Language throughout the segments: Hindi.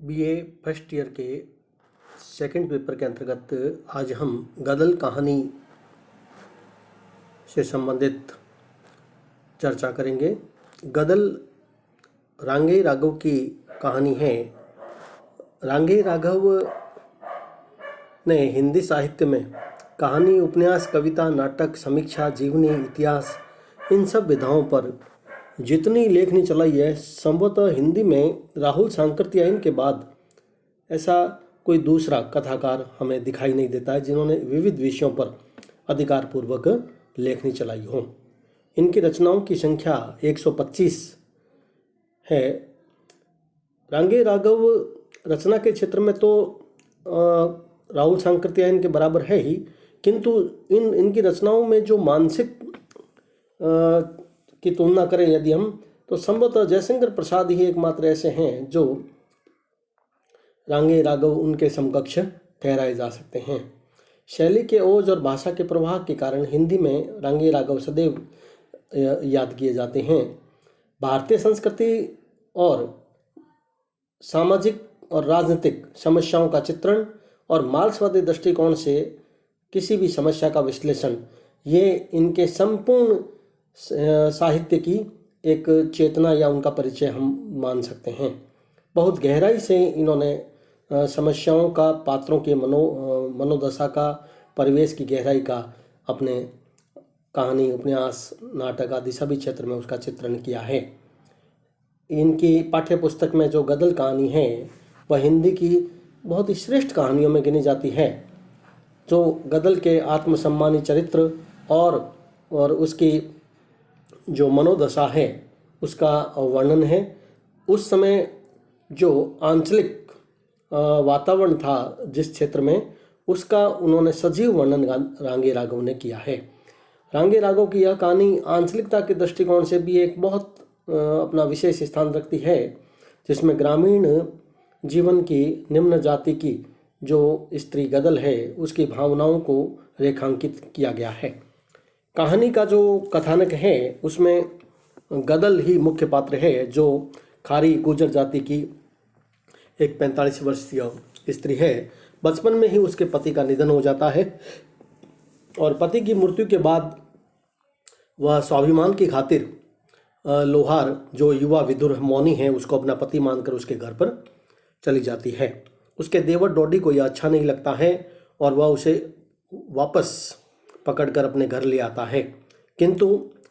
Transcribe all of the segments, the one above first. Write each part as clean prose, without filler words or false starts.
बीए फर्स्ट ईयर के सेकंड पेपर के अंतर्गत आज हम गदल कहानी से संबंधित चर्चा करेंगे। गदल रांगे राघव की कहानी है। रांगे राघव ने हिंदी साहित्य में कहानी, उपन्यास, कविता, नाटक, समीक्षा, जीवनी, इतिहास, इन सब विधाओं पर जितनी लेखनी चलाई है, संभवतः हिंदी में राहुल सांकृत्यायन के बाद ऐसा कोई दूसरा कथाकार हमें दिखाई नहीं देता है जिन्होंने विविध विषयों पर अधिकारपूर्वक लेखनी चलाई हो। इनकी रचनाओं की संख्या 125 है। रांगे राघव रचना के क्षेत्र में तो राहुल सांकृत्यायन के बराबर है ही, किंतु इनकी रचनाओं में जो मानसिक की तुलना करें यदि हम, तो संभवतः जयशंकर प्रसाद ही एकमात्र ऐसे हैं जो रांगे राघव उनके समकक्ष ठहराए जा सकते हैं। शैली के ओज और भाषा के प्रवाह के कारण हिंदी में रांगे राघव सदैव याद किए जाते हैं। भारतीय संस्कृति और सामाजिक और राजनीतिक समस्याओं का चित्रण और मार्क्सवादी दृष्टिकोण से किसी भी समस्या का विश्लेषण, ये इनके संपूर्ण साहित्य की एक चेतना या उनका परिचय हम मान सकते हैं। बहुत गहराई से इन्होंने समस्याओं का, पात्रों के मनोदशा का, परिवेश की गहराई का अपने कहानी, उपन्यास, नाटक आदि सभी क्षेत्र में उसका चित्रण किया है। इनकी पाठ्य पुस्तक में जो गदल कहानी है वह हिंदी की बहुत ही श्रेष्ठ कहानियों में गिनी जाती है। जो गदल के आत्मसम्मानी चरित्र और उसकी जो मनोदशा है उसका वर्णन है। उस समय जो आंचलिक वातावरण था जिस क्षेत्र में, उसका उन्होंने सजीव वर्णन रांगे राघव ने किया है। रांगे राघव की यह कहानी आंचलिकता के दृष्टिकोण से भी एक बहुत अपना विशेष स्थान रखती है, जिसमें ग्रामीण जीवन की निम्न जाति की जो स्त्री गदल है उसकी भावनाओं को रेखांकित किया गया है। कहानी का जो कथानक है उसमें गदल ही मुख्य पात्र है, जो खारी गुर्जर जाति की एक 45 वर्षीय स्त्री है। बचपन में ही उसके पति का निधन हो जाता है और पति की मृत्यु के बाद वह स्वाभिमान की खातिर लोहार, जो युवा विदुर मौनी है, उसको अपना पति मानकर उसके घर पर चली जाती है। उसके देवर डोडी को यह अच्छा नहीं लगता है और वह उसे वापस पकड़कर अपने घर ले आता है, किंतु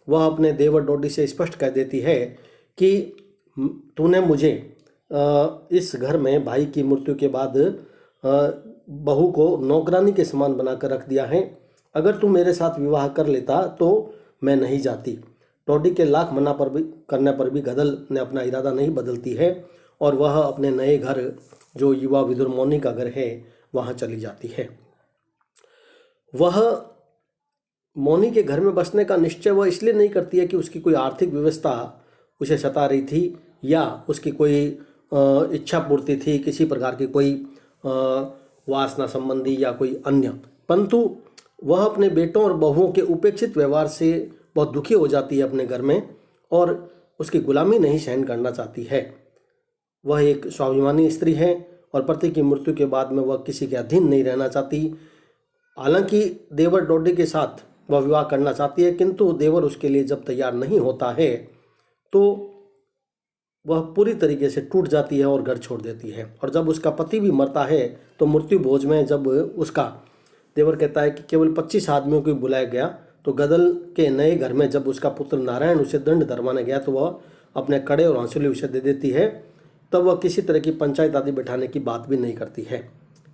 वह अपने देवर डोडी से स्पष्ट कह देती है कि तूने मुझे इस घर में भाई की मृत्यु के बाद बहू को नौकरानी के समान बनाकर रख दिया है। अगर तू मेरे साथ विवाह कर लेता तो मैं नहीं जाती। डोडी के लाख मना करने पर भी गदल ने अपना इरादा नहीं बदलती है और वह अपने नए घर, जो युवा विदुर मौनी का घर है, वहाँ चली जाती है। वह मौनी के घर में बसने का निश्चय वह इसलिए नहीं करती है कि उसकी कोई आर्थिक व्यवस्था उसे सता रही थी या उसकी कोई इच्छा पूर्ति थी, किसी प्रकार की कोई वासना संबंधी या कोई अन्य, परंतु वह अपने बेटों और बहुओं के उपेक्षित व्यवहार से बहुत दुखी हो जाती है अपने घर में और उसकी गुलामी नहीं सहन करना चाहती है। वह एक स्वाभिमानी स्त्री है और पति की मृत्यु के बाद में वह किसी के अधीन नहीं रहना चाहती। हालांकि देवर डोडी के साथ वह विवाह करना चाहती है, किंतु देवर उसके लिए जब तैयार नहीं होता है तो वह पूरी तरीके से टूट जाती है और घर छोड़ देती है। और जब उसका पति भी मरता है तो मृत्यु भोज में जब उसका देवर कहता है कि केवल 25 आदमियों को बुलाया गया, तो गदल के नए घर में जब उसका पुत्र नारायण उसे दंड धरवाने गया तो वह अपने कड़े और आंसुले उसे दे देती है। तब वह किसी तरह की पंचायत आदि बैठाने की बात भी नहीं करती है।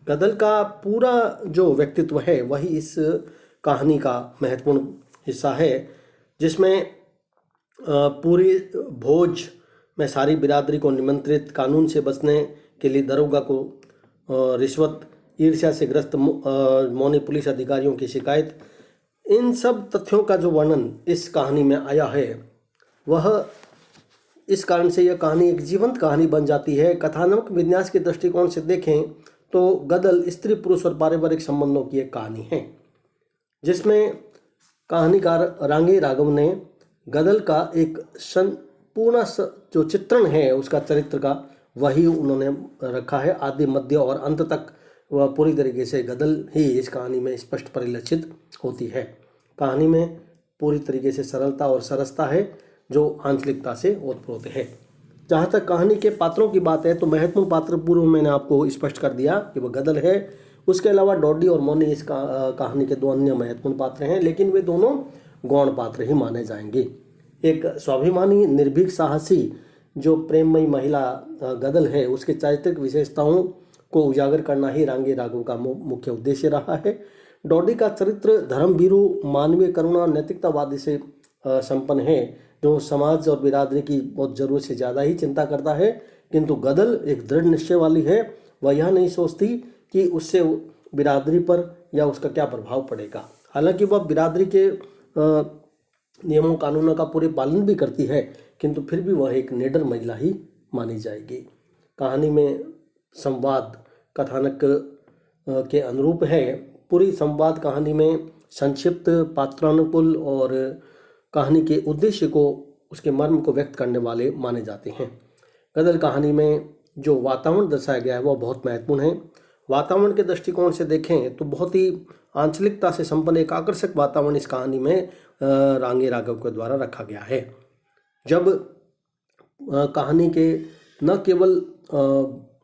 गदल का पूरा जो व्यक्तित्व है वही इस कहानी का महत्वपूर्ण हिस्सा है, जिसमें पूरी भोज में सारी बिरादरी को निमंत्रित, कानून से बचने के लिए दरोगा को रिश्वत, ईर्ष्या से ग्रस्त मौनी पुलिस अधिकारियों की शिकायत, इन सब तथ्यों का जो वर्णन इस कहानी में आया है, वह इस कारण से यह कहानी एक जीवंत कहानी बन जाती है। कथानक विन्यास के दृष्टिकोण से देखें तो गदल स्त्री, पुरुष और पारिवारिक संबंधों की एक कहानी है, जिसमें कहानीकार रांगे राघव ने गदल का एक पूर्ण जो चित्रण है उसका चरित्र का वही उन्होंने रखा है। आदि मध्य और अंत तक वह पूरी तरीके से गदल ही इस कहानी में स्पष्ट परिलक्षित होती है। कहानी में पूरी तरीके से सरलता और सरसता है जो आंचलिकता से ओतप्रोत है। जहाँ तक कहानी के पात्रों की बात है तो महत्वपूर्ण पात्र पूर्व मैंने आपको स्पष्ट कर दिया कि वह गदल है। उसके अलावा डोडी और मोनी इस कहानी के दो अन्य महत्वपूर्ण पात्र हैं, लेकिन वे दोनों गौण पात्र ही माने जाएंगे। एक स्वाभिमानी निर्भीक साहसी जो प्रेममयी महिला गदल है, उसके चारित्रिक विशेषताओं को उजागर करना ही रांगे राघव का मुख्य उद्देश्य रहा है। डोडी का चरित्र धर्मभीरू, मानवीय करुणा, नैतिकतावादी से संपन्न है, जो समाज और बिरादरी की बहुत जरूरत से ज़्यादा ही चिंता करता है। किंतु गदल एक दृढ़ निश्चय वाली है। वह यह नहीं सोचती कि उससे बिरादरी पर या उसका क्या प्रभाव पड़ेगा। हालांकि वह बिरादरी के नियमों कानूनों का पूरे पालन भी करती है, किंतु फिर भी वह एक निडर महिला ही मानी जाएगी। कहानी में संवाद कथानक के अनुरूप है। पूरी संवाद कहानी में संक्षिप्त, पात्रानुकूल और कहानी के उद्देश्य को, उसके मर्म को व्यक्त करने वाले माने जाते हैं। गदल कहानी में जो वातावरण दर्शाया गया है वह बहुत महत्वपूर्ण है। वातावरण के दृष्टिकोण से देखें तो बहुत ही आंचलिकता से संपन्न एक आकर्षक वातावरण इस कहानी में रांगे राघव के द्वारा रखा गया है। जब कहानी के न केवल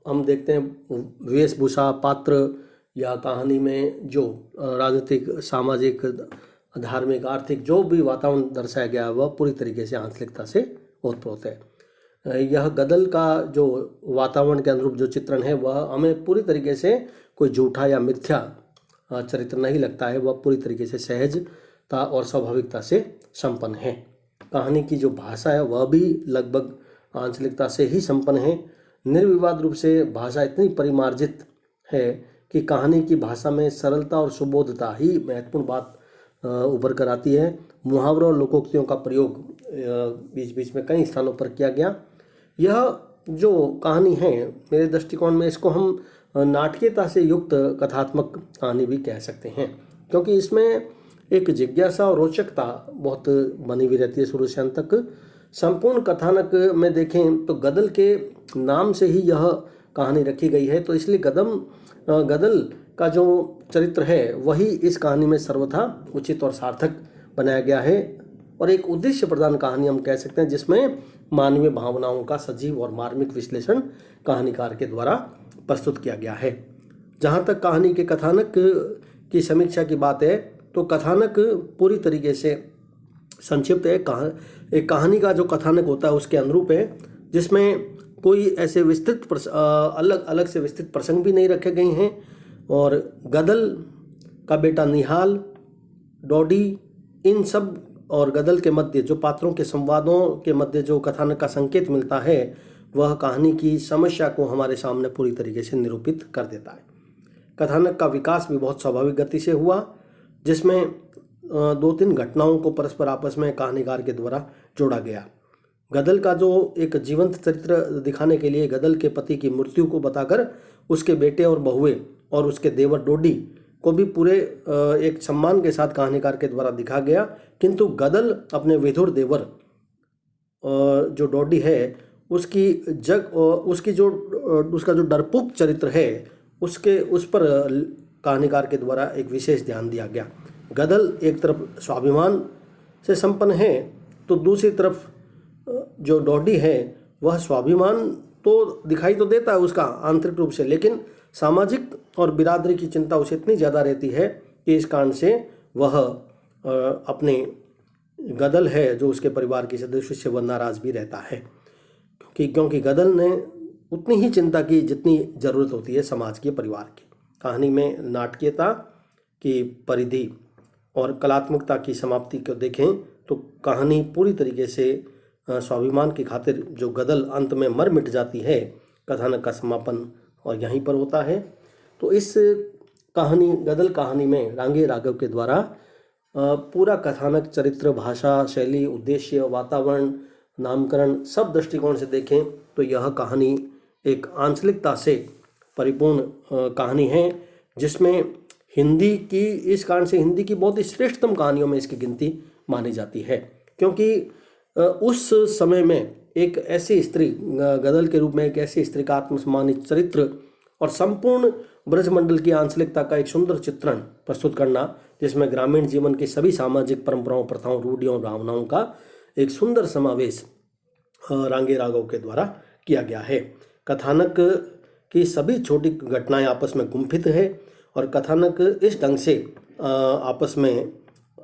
हम देखते हैं वेशभूषा, पात्र या कहानी में जो राजनीतिक, सामाजिक, धार्मिक, आर्थिक जो भी वातावरण दर्शाया गया है वह पूरी तरीके से आंचलिकता से ओतप्रोत है। यह गदल का जो वातावरण के अनुरूप जो चित्रण है वह हमें पूरी तरीके से कोई झूठा या मिथ्या चरित्र नहीं लगता है। वह पूरी तरीके से सहजता और स्वाभाविकता से संपन्न है। कहानी की जो भाषा है वह भी लगभग आंचलिकता से ही संपन्न है। निर्विवाद रूप से भाषा इतनी परिमार्जित है कि कहानी की भाषा में सरलता और सुबोधता ही महत्वपूर्ण बात उभर कर आती है। मुहावरों और लोकोक्तियों का प्रयोग बीच बीच में कई स्थानों पर किया गया। यह जो कहानी है मेरे दृष्टिकोण में इसको हम नाटकीयता से युक्त कथात्मक कहानी भी कह सकते हैं, क्योंकि इसमें एक जिज्ञासा और रोचकता बहुत बनी हुई रहती है शुरू से अंत तक। संपूर्ण कथानक में देखें तो गदल के नाम से ही यह कहानी रखी गई है, तो इसलिए गदल का जो चरित्र है वही इस कहानी में सर्वथा उचित और सार्थक बनाया गया है और एक उद्देश्य प्रदान कहानी हम कह सकते हैं, जिसमें मानवीय भावनाओं का सजीव और मार्मिक विश्लेषण कहानीकार के द्वारा प्रस्तुत किया गया है। जहाँ तक कहानी के कथानक की समीक्षा की बात है तो कथानक पूरी तरीके से संक्षिप्त है। एक कहानी का जो कथानक होता है उसके अनुरूप है, जिसमें कोई ऐसे विस्तृत अलग अलग से विस्तृत प्रसंग भी नहीं रखे गए हैं। और गदल का बेटा निहाल, डोडी, इन सब और गदल के मध्य जो पात्रों के संवादों के मध्य जो कथानक का संकेत मिलता है वह कहानी की समस्या को हमारे सामने पूरी तरीके से निरूपित कर देता है। कथानक का विकास भी बहुत स्वाभाविक गति से हुआ, जिसमें 2-3 घटनाओं को परस्पर आपस में कहानीकार के द्वारा जोड़ा गया। गदल का जो एक जीवंत चरित्र दिखाने के लिए गदल के पति की मृत्यु को बताकर उसके बेटे और बहुए और उसके देवर डोडी को भी पूरे एक सम्मान के साथ कहानीकार के द्वारा दिखा गया। किंतु गदल अपने विधुर देवर जो डोडी है उसका जो डरपोक चरित्र है उस पर कहानीकार के द्वारा एक विशेष ध्यान दिया गया। गदल एक तरफ स्वाभिमान से संपन्न है तो दूसरी तरफ जो डोडी है वह स्वाभिमान तो दिखाई तो देता है उसका आंतरिक रूप से, लेकिन सामाजिक और बिरादरी की चिंता उसे इतनी ज़्यादा रहती है कि इस कारण से वह अपने गदल है जो उसके परिवार के सदस्य से वह नाराज़ भी रहता है, क्योंकि गदल ने उतनी ही चिंता की जितनी ज़रूरत होती है समाज के परिवार की। कहानी में नाटकीयता की परिधि और कलात्मकता की समाप्ति को देखें तो कहानी पूरी तरीके से स्वाभिमान की खातिर जो गदल अंत में मर मिट जाती है, कथानक का समापन और यहीं पर होता है। तो इस गदल कहानी में रांगे राघव के द्वारा पूरा कथानक, चरित्र, भाषा, शैली, उद्देश्य, वातावरण, नामकरण सब दृष्टिकोण से देखें तो यह कहानी एक आंचलिकता से परिपूर्ण कहानी है, जिसमें इस कारण से हिंदी की बहुत ही श्रेष्ठतम कहानियों में इसकी गिनती मानी जाती है। क्योंकि उस समय में एक ऐसी स्त्री, गदल के रूप में एक ऐसी स्त्री का आत्मसम्मानित चरित्र और संपूर्ण ब्रजमंडल की आंचलिकता का एक सुंदर चित्रण प्रस्तुत करना, जिसमें ग्रामीण जीवन की सभी सामाजिक परंपराओं, प्रथाओं, रूढ़ियों और भावनाओं का एक सुंदर समावेश रांगे राघव के द्वारा किया गया है। कथानक की सभी छोटी घटनाएं आपस में गुंफित है और कथानक इस ढंग से आपस में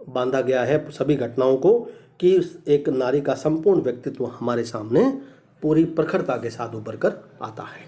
बांधा गया है सभी घटनाओं को कि एक नारी का संपूर्ण व्यक्तित्व हमारे सामने पूरी प्रखरता के साथ उभर कर आता है।